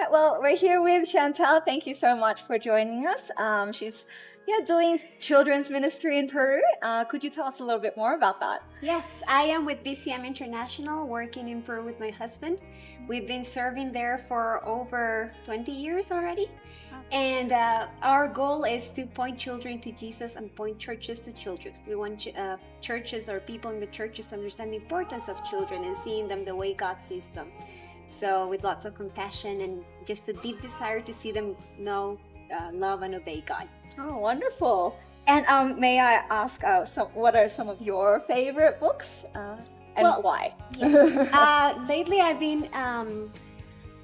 right, well, we're here with Shantal. Thank you so much for joining us. She's doing children's ministry in Peru. Could you tell us a little bit more about that? Yes, I am with BCM International, working in Peru with my husband. We've been serving there for over 20 years already. And our goal is to point children to Jesus and point churches to children. We want churches or people in the churches to understand the importance of children and seeing them the way God sees them. So with lots of compassion and just a deep desire to see them know, love, and obey God. Oh, wonderful. And may I ask, what are some of your favorite books and why? Yes. Lately I've been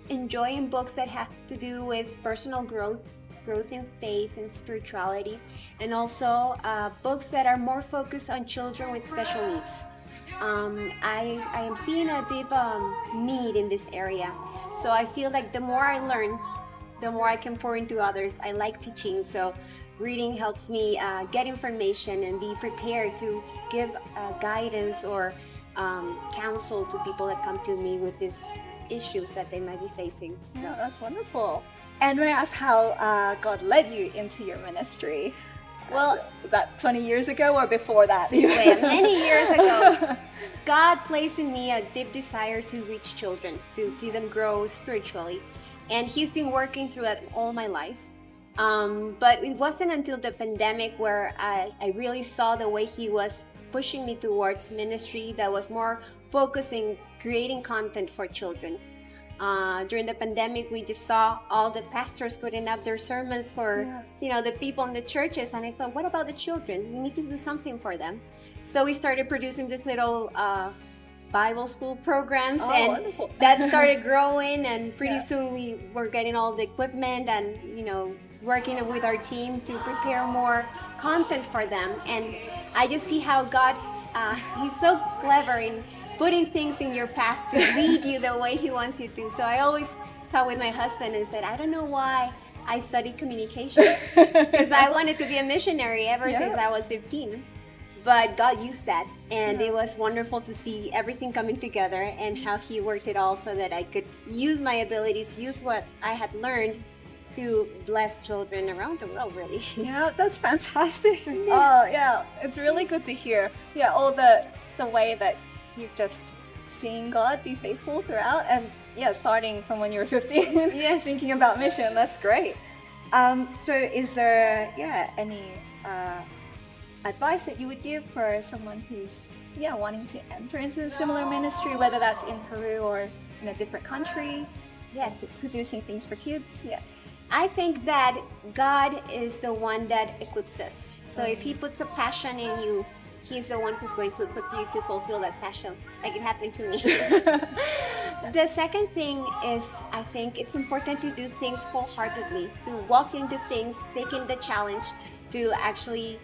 enjoying books that have to do with personal growth in faith and spirituality, and also books that are more focused on children with special needs. I am seeing a deep need in this area, so I feel like the more I learn, the more I can pour into others. I like teaching, so reading helps me get information and be prepared to give guidance or counsel to people that come to me with these issues that they might be facing. Yeah, that's wonderful. And may I ask how God led you into your ministry? Well, was that 20 years ago or before that? Wait, many years ago, God placed in me a deep desire to reach children, to see them grow spiritually. And He's been working through that all my life. But it wasn't until the pandemic where I really saw the way He was pushing me towards ministry that was more focusing, creating content for children. During the pandemic, we just saw all the pastors putting up their sermons for the people in the churches, and I thought, what about the children? We need to do something for them. So we started producing this little Bible school programs, and wonderful. That started growing, and pretty soon we were getting all the equipment and working with our team to prepare more content for them. And I just see how God, He's so clever in putting things in your path to lead you the way He wants you to. So I always talk with my husband and said, I don't know why I studied communication, because I wanted to be a missionary ever since I was 15. But God used that, and it was wonderful to see everything coming together and how He worked it all so that I could use my abilities, use what I had learned to bless children around the world, really. Yeah, that's fantastic. Oh, yeah, it's really good to hear. Yeah, all the way that you've just seen God be faithful throughout, and starting from when you were 15, thinking about mission. That's great. So is there any advice that you would give for someone who's wanting to enter into a similar ministry, whether that's in Peru or in a different country? Producing things for kids. I think that God is the one that equips us. So if He puts a passion in you, He's the one who's going to equip you to fulfill that passion, like it happened to me. The second thing is, I think it's important to do things wholeheartedly, to walk into things, taking the challenge, to actually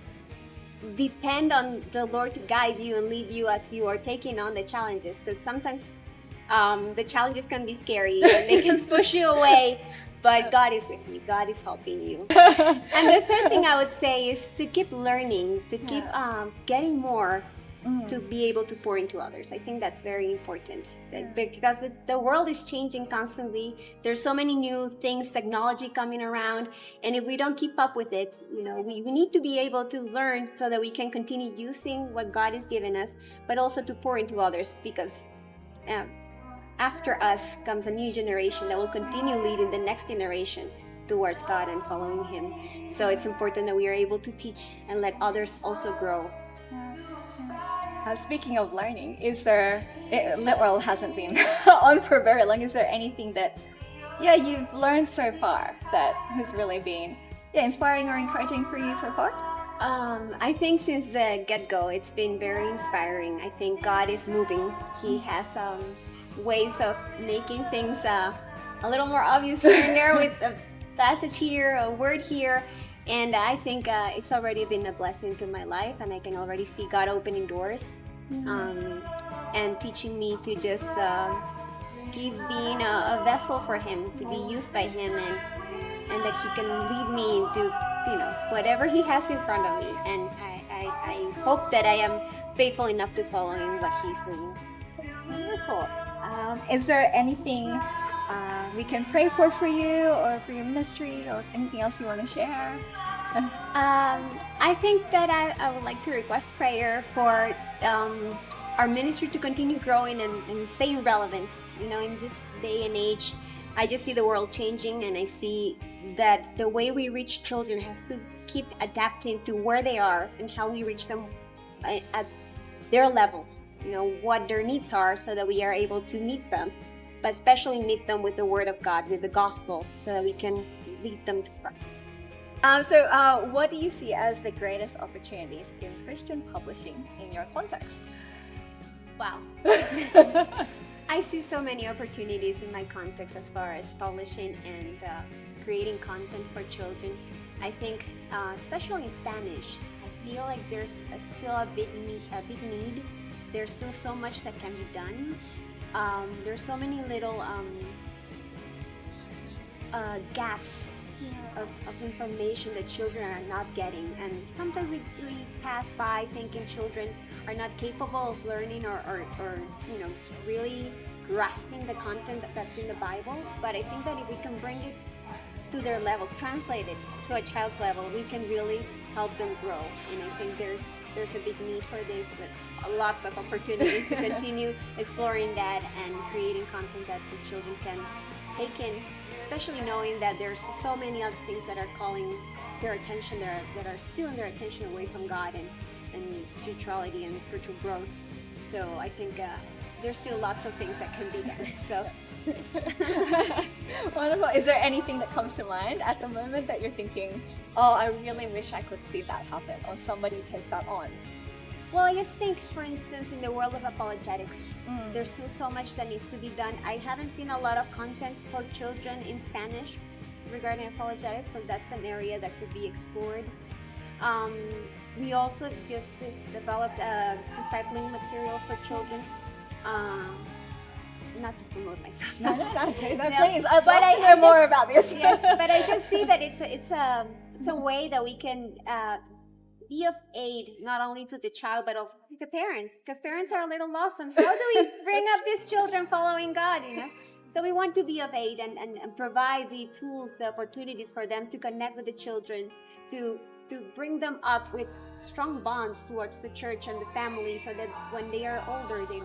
depend on the Lord to guide you and lead you as you are taking on the challenges. Because sometimes the challenges can be scary and they can push you away. But God is with me. God is helping you. And the third thing I would say is to keep learning, to keep getting more, to be able to pour into others. I think that's very important, because the world is changing constantly. There's so many new things, technology coming around, and if we don't keep up with it, we need to be able to learn so that we can continue using what God has given us, but also to pour into others, because after us comes a new generation that will continue leading the next generation towards God and following Him. So it's important that we are able to teach and let others also grow. Speaking of learning, LittWorld hasn't been on for very long. Is there anything that you've learned so far that has really been inspiring or encouraging for you so far? I think since the get-go, it's been very inspiring. I think God is moving. He has ways of making things a little more obvious here and there, with a passage here, a word here, and I think it's already been a blessing to my life, and I can already see God opening doors and teaching me to just keep being a vessel for Him, to be used by Him, and that He can lead me into whatever He has in front of me, and I hope that I am faithful enough to follow in what He's doing. Wonderful. Is there anything we can pray for you or for your ministry or anything else you want to share? I think that I would like to request prayer for our ministry to continue growing and staying relevant. You know, in this day and age, I just see the world changing, and I see that the way we reach children has to keep adapting to where they are and how we reach them at their level. You know, what their needs are, so that we are able to meet them, but especially meet them with the Word of God, with the gospel, so that we can lead them to Christ. So what do you see as the greatest opportunities in Christian publishing in your context? Wow. I see so many opportunities in my context as far as publishing and creating content for children. I think, especially in Spanish, I feel like there's still a big need. There's still so much that can be done. There's so many little gaps of information that children are not getting, and sometimes we pass by thinking children are not capable of learning or you know, really grasping the content that's in the Bible. But I think that if we can bring it to their level, translate it to a child's level, we can really help them grow. And I think there's a big need for this, with lots of opportunities to continue exploring that and creating content that the children can take in, especially knowing that there's so many other things that are calling their attention, that are stealing their attention away from God and spirituality and spiritual growth. So I think there's still lots of things that can be done. So wonderful. Is there anything that comes to mind at the moment that you're thinking, oh, I really wish I could see that happen, or somebody take that on? Well, I just think, for instance, in the world of apologetics, there's still so much that needs to be done. I haven't seen a lot of content for children in Spanish regarding apologetics, so that's an area that could be explored. We also just developed a discipling material for children. Not to promote myself. No, okay, no, please. I'd love to hear more about this. Yes, but I just see that it's a way that we can be of aid, not only to the child, but of the parents, because parents are a little lost on how do we bring up these children following God, you know? So we want to be of aid and provide the tools, the opportunities for them to connect with the children, to bring them up with strong bonds towards the church and the family, so that when they are older, they